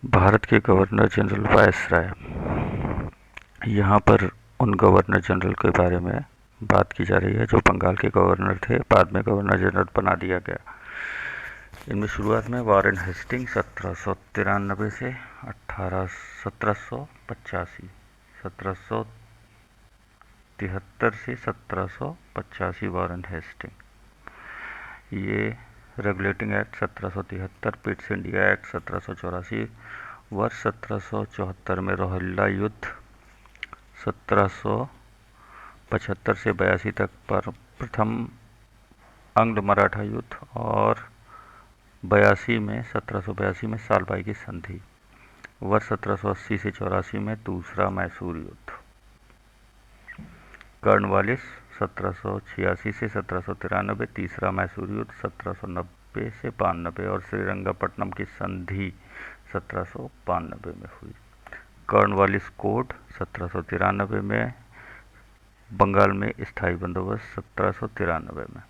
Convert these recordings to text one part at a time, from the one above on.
भारत के governor general viceroy. यहाँ पर उन गवर्नर जनरल के बारे में बात की जा रही है जो बंगाल के गवर्नर थे, बाद में गवर्नर जनरल बना दिया गया। इनमें शुरुआत में वारेन हेस्टिंग 1793 से 1785, 1773 से 1785 वारेन हेस्टिंग। ये regulating act 1773, Pitt's India act 1784, वर्ष 1774 में रोहिल्ला युद्ध, 1775 से 82 तक पर प्रथम अंग्ल मराठा युद्ध और 1782 में सालबाई की संधि, वर्ष 1780 से 84 में दूसरा मैसूर युद्ध, कर्नवालिस 1786 से 1793 तीसरा मैसूर युद्ध, 1790 से 92 और श्रीरंगपट्टनम की संधि 1792 में हुई। कर्नवालिस कोड 1793 में, बंगाल में स्थायी बंदोबस्त 1793 में।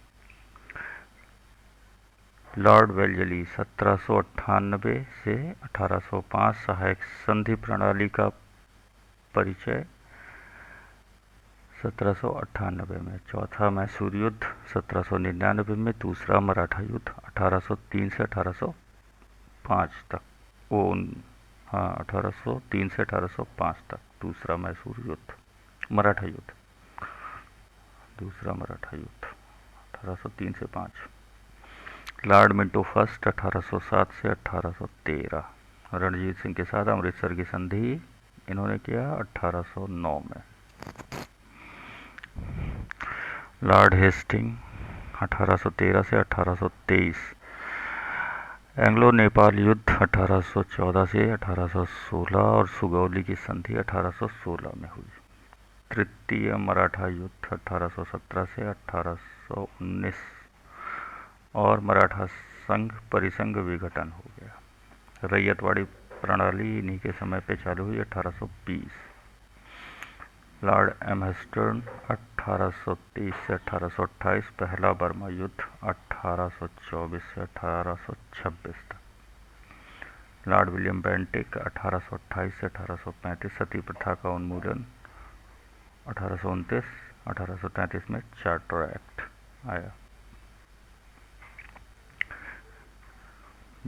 लॉर्ड वेल्जली 1798 से 1805 सहायक संधि प्रणाली का परिचय 1798 में। चौथा मैसूर युद्ध 1799 में, दूसरा मराठा युद्ध 1803 से 1805 तक। 1803 से 1805 तक दूसरा मैसूर युद्ध, मराठा युद्ध, दूसरा मराठा युद्ध 1803 से 5। लॉर्ड मिंटो फर्स्ट 1807 से 1813, रणजीत सिंह के साथ अमृतसर की संधि इन्होंने किया 1809 में। लॉर्ड हेस्टिंग 1813 से 1823, एंग्लो नेपाल युद्ध 1814 से 1816 और सुगौली की संधि 1816 में हुई। तृतीय मराठा युद्ध 1817 से 1819 और मराठा संघ परिसंघ विघटन हो गया। रैयतवाड़ी प्रणाली इन्हीं के समय पे चालू हुई 1820। लॉर्ड एम्हेस्टर्न 1823 से 1828, पहला बर्मा युद्ध 1824 से 1826 तक। लॉर्ड विलियम बेंटिक 1828 से 1835, सती प्रथा का उन्मूलन 1829, 1833 में चार्टर एक्ट आया।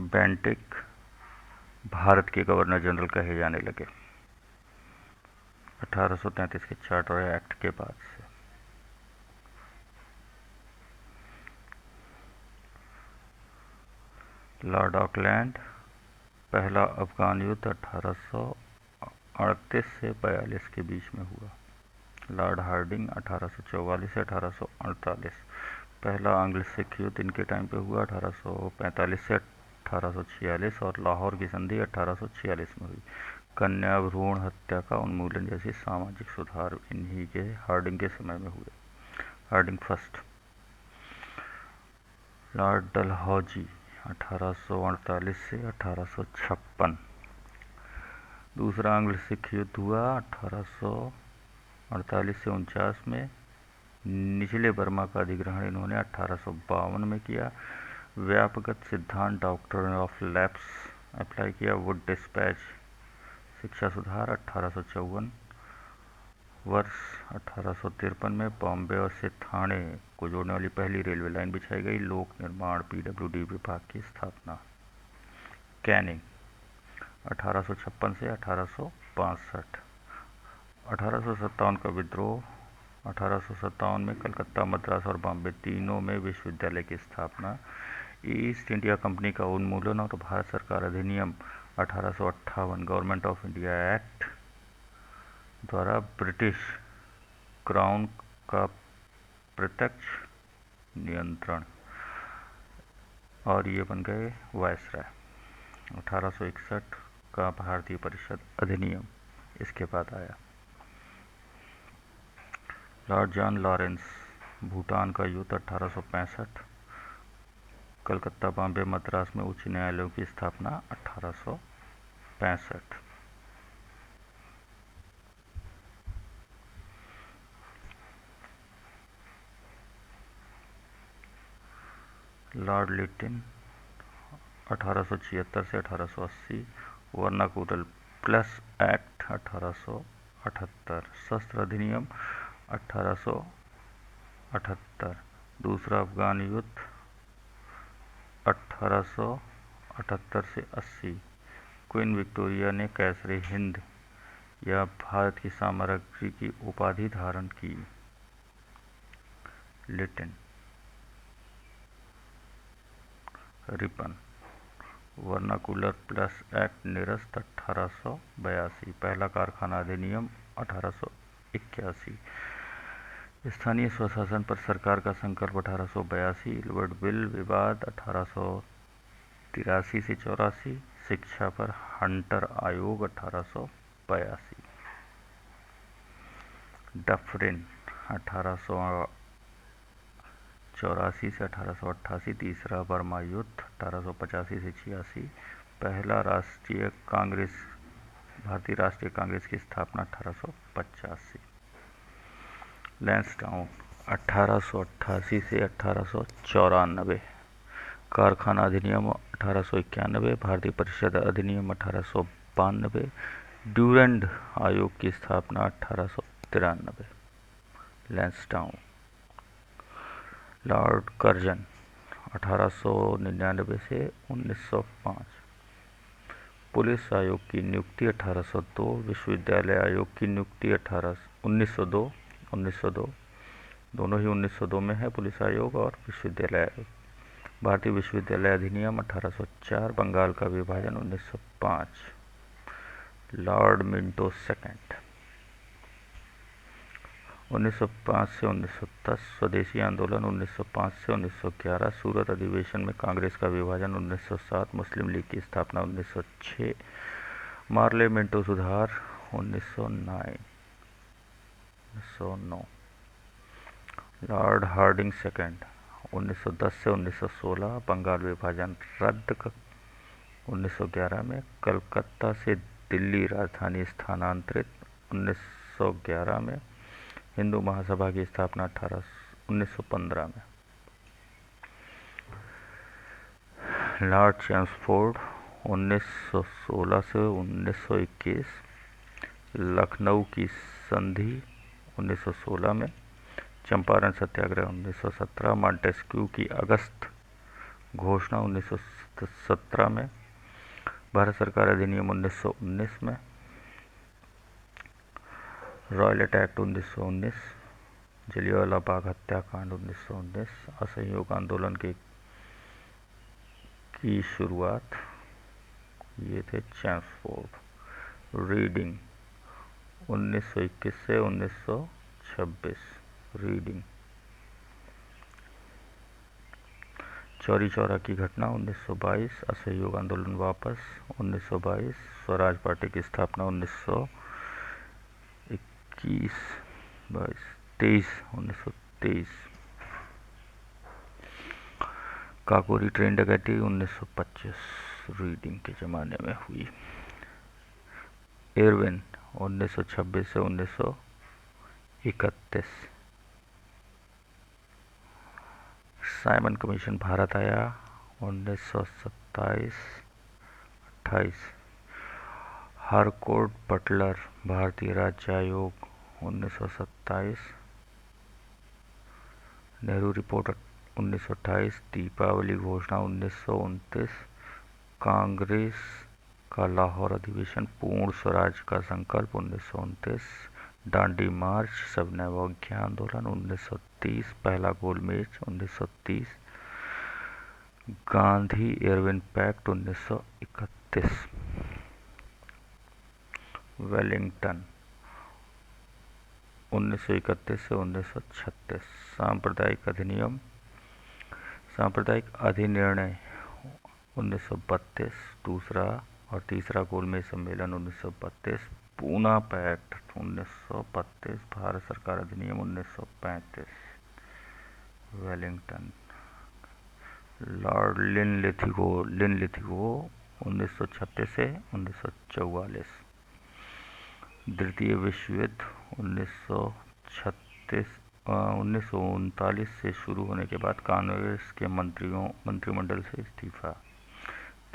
बेंटिक भारत के गवर्नर जनरल कहे जाने लगे 1833 के चार्टर एक्ट के बाद से। लॉर्ड ऑकलैंड, पहला अफगान युद्ध 1838 से 42 के बीच में हुआ। लॉर्ड हार्डिंग 1844 से 1848, पहला आंग्ल सिख युद्ध इनके टाइम पे हुआ 1845 से 1846 और लाहौर की संधि 1846 में हुई। कन्या भ्रूण हत्या का उन्मूलन जैसे सामाजिक सुधार इन्हीं के हार्डिंग के समय में हुए। Hardinge first. लॉर्ड डलहौजी 1848 से 1856, दूसरा आंग्ल सिख युद्ध हुआ 1848 से 49 में। निचले बर्मा का अधिग्रहण इन्होंने 1852 में किया। व्यापक सिद्धांत डॉक्ट्रिन ऑफ लैप्स अप्लाई किया। वुड डिस्पैच शिक्षा सुधार 1854। वर्ष 1853 में बॉम्बे और से थाने को जोड़ने वाली पहली रेलवे लाइन बिछाई गई। लोक निर्माण पीडब्ल्यूडी विभाग की स्थापना। कैनिंग 1856 से 1862। 1857 का विद्रोह। 1857 में कलकत्ता, मद्रास और बॉम्बे तीनों में विश्वविद्यालय की स्थापना। ईस्ट इंडिया कंपनी का उन्मूलन और भारत सरकार अधिनियम 1858, गवर्नमेंट ऑफ इंडिया एक्ट द्वारा ब्रिटिश क्राउन का प्रत्यक्ष नियंत्रण, और ये बन गए वायसराय। 1861 का भारतीय परिषद अधिनियम इसके बाद आया। लॉर्ड जॉन लॉरेंस, भूटान का युद्ध 1865, कलकत्ता, बॉम्बे, मद्रास में उच्च न्यायालयों की स्थापना 1865। लॉर्ड लिटिन 1876 से 1880 वर्नाकुलर प्लस एक्ट 1878, शस्त्र अधिनियम 1878, दूसरा अफगान युद्ध 1878 से 80, क्वीन विक्टोरिया ने कैसरे हिंद या भारत की साम्राज्य की उपाधि धारण की। Latin Ripon, vernacular plus act निरस्त 1882, पहला कारखाना अधिनियम 1881, स्थानीय स्वशासन पर सरकार का संकल्प 1882, वुडविल विवाद 1883 से 84, शिक्षा पर हंटर आयोग 1882, डफरिन 1884 से 1888, तीसरा बर्मा युद्ध 1885 से 86, पहला भारतीय राष्ट्रीय कांग्रेस की स्थापना 1885, लैंसडाउन 1888 से 1894, कारखाना अधिनियम 1891, भारतीय परिषद अधिनियम 1892, ड्यूरेंड आयोग की स्थापना 1893, लैंसडाउन, लॉर्ड कर्जन 1899 से 1905, पुलिस आयोग की नियुक्ति 1802, विश्वविद्यालय आयोग की नियुक्ति 1902, दोनों ही 1902 में है, पुलिस आयोग और विश्वविद्यालय आयोग, भारतीय विश्वविद्यालय अधिनियम 1804, बंगाल का विभाजन 1905, लॉर्ड मिंटो सेकंड 1905 से 1910, स्वदेशी आंदोलन 1905 से 1911, सूरत अधिवेशन में कांग्रेस का विभाजन 1907, मुस्लिम लीग की स्थापना 1906, मार्ले मिंटो सुधार 1909, लॉर्ड हार्डिंग सेकंड 1910 से 1916, बंगाल विभाजन रद्द 1911 में, कलकत्ता से दिल्ली राजधानी स्थानांतरित 1911 में, हिंदू महासभा की स्थापना 1915 में, लॉर्ड चैम्सफोर्ड 1916 से 1921, लखनऊ की संधि 1916 में, चंपारण सत्याग्रह 1917, मॉन्टेस्क्यू की अगस्त घोषणा 1917 में, भारत सरकार अधिनियम 1919 में, रॉयलेट एक्ट 1919, जलियांवाला बाग हत्याकांड 1919, असहयोग आंदोलन की शुरुआत, ये थे चैम्सफोर्ड, रीडिंग 1921 से 1926, रीडिंग, चौरी चौरा की घटना 1922, असहयोग आंदोलन वापस 1922, स्वराज पार्टी की स्थापना 1923, काकोरी ट्रेन डकैती 1925 रीडिंग के ज़माने में हुई, इरविन 1926 से 1931, साइमन कमीशन भारत आया 1927-28, हारकोर्ट बटलर भारतीय राज्य आयोग 1927, नेहरू रिपोर्ट 1928, दीपावली घोषणा 1929, कांग्रेस का लाहौर अधिवेशन, पूर्ण स्वराज का संकल्प 1929, दांडी मार्च, सविनय अवज्ञा आंदोलन 1930, पहला गोलमेज 1930, गांधी इरविन पैक्ट 1931, वेलिंगटन 1931 से 1936, सांप्रदायिक अधिनिर्णय 1932, दूसरा और तीसरा गोलमेज सम्मेलन 1932, पूना पैक्ट 1932, भारत सरकार अधिनियम 1935, वेलिंगटन, लॉर्ड लिनलिथिगो 1936 से 1944, द्वितीय विश्व युद्ध 1939 से शुरू होने के बाद कांग्रेस के मंत्रिमंडल से इस्तीफा,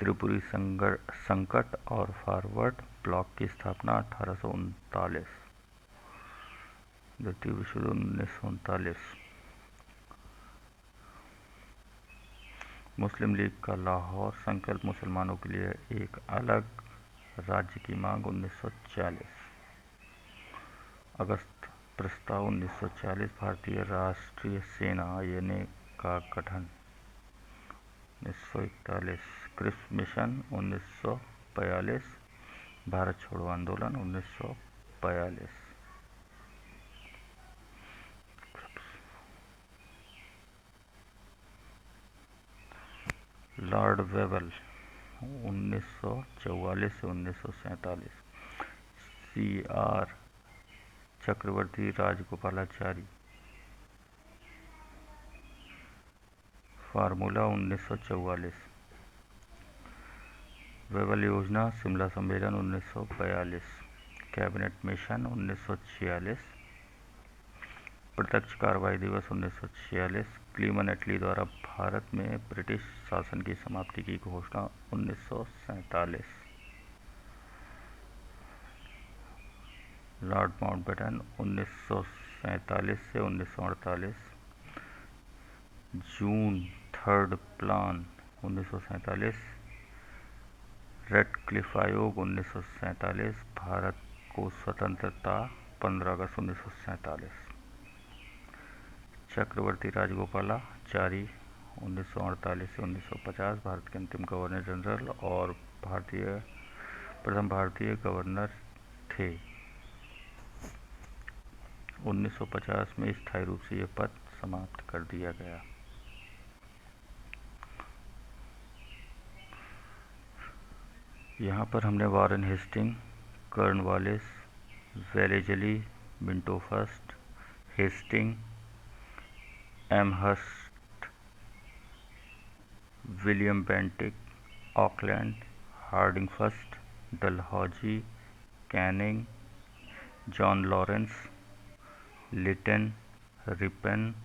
त्रिपुरी संकट और फॉरवर्ड ब्लॉक की स्थापना 1839। द्वितीय विश्व युद्ध 1939। मुस्लिम लीग का लाहौर संकल्प मुसलमानों के लिए एक अलग राज्य की मांग 1940। अगस्त प्रस्ताव 1940। भारतीय राष्ट्रीय सेना (आईएनए) का गठन 1941। Cripps mission 1942। भारत छोड़ो आंदोलन 1942। लॉर्ड वेबल 1944 से 1947। CR चक्रवर्ती राजगोपालाचारी। फार्मूला 1944। वेबल योजना शिमला सम्मेलन 1942। Cabinet mission 1946। प्रत्यक्ष कार्रवाई दिवस 1946। क्लीमन एटली द्वारा भारत में ब्रिटिश शासन की समाप्ति की घोषणा 1947। लॉर्ड माउंटबेटन 1947 से 1948। June third plan 1947। रेडक्लिफ आयोग 1947। भारत को स्वतंत्रता 15 अगस्त 1947। चक्रवर्ती राजगोपालाचारी 1948 से 1950 भारत के अंतिम गवर्नर जनरल और प्रथम भारतीय गवर्नर थे। 1950 में स्थायी रूप से यह पद समाप्त कर दिया गया। यहाँ पर हमने Warren Hasting, Cornwallis, Wellesley, Minto first, Hasting, Amherst, William Bentinck, Auckland, Hardinge first, Dalhousie, Canning, John Lawrence, Lytton, Ripon,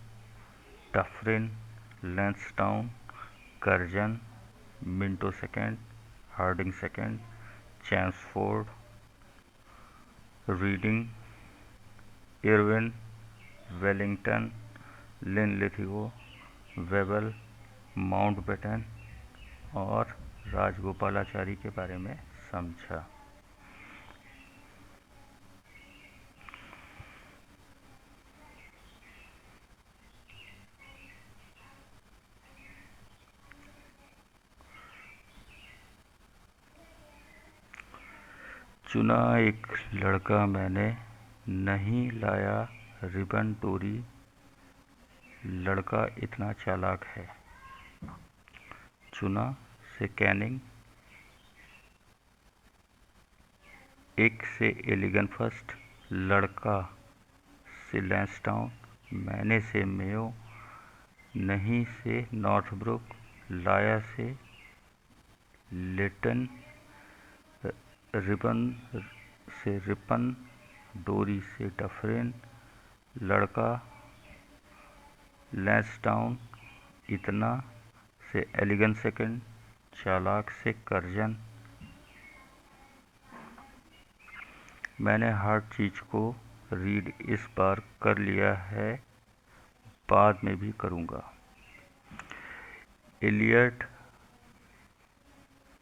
Dufferin, Lansdowne, Curzon, Minto second, Hardinge second, Chelmsford, Reading, Irwin, Willingdon, Linlithgow, Wavell, Mountbatten और राजगोपालाचारी के बारे में समझा। चुना एक लड़का मैंने, नहीं लाया रिबन टोरी, लड़का इतना चालाक है। चुना से कैनिंग, एक से एलिगन फर्स्ट, लड़का से लैंसडाउन, मैंने से मेयो, नहीं से नॉर्थब्रुक, लाया से लिटन, रिबन से रिपन, डोरी से डफरिन, लड़का लैंसडाउन, इतना से एलिगन सेकंड, चालाक से कर्जन। मैंने हर चीज़ को रीड इस बार कर लिया है, बाद में भी करूँगा। Elliot,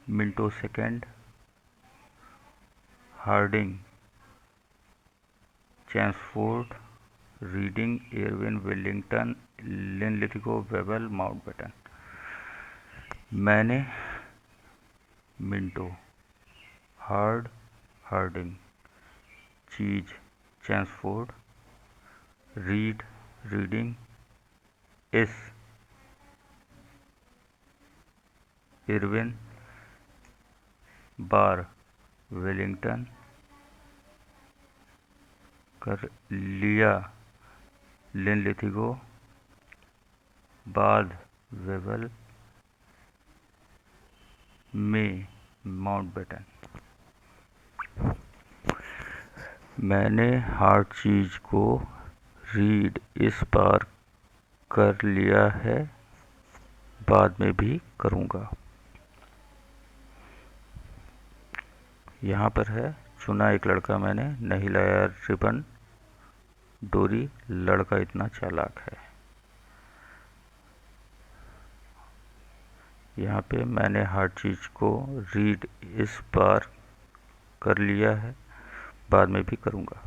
Minto second, Hardinge, Chelmsford, Reading, Irwin, Willingdon, Linlithgow, Wavell, Mountbatten. मैंने मिंटो, हार्डिंग, चीज, चैम्सफोर्ड, रीडिंग, इस, इरविन, बार, वेलिंगटन, कर लिया, लिनलिथिगो, बाद, वेबल, में, माउंटबेटन। मैंने हर चीज़ को रीड इस बार कर लिया है, बाद में भी करूँगा। यहाँ पर है, चुना एक लड़का मैंने, नहीं लाया रिबन डोरी, लड़का इतना चालाक है। यहाँ पे मैंने हर चीज़ को रीड इस बार कर लिया है, बाद में भी करूँगा।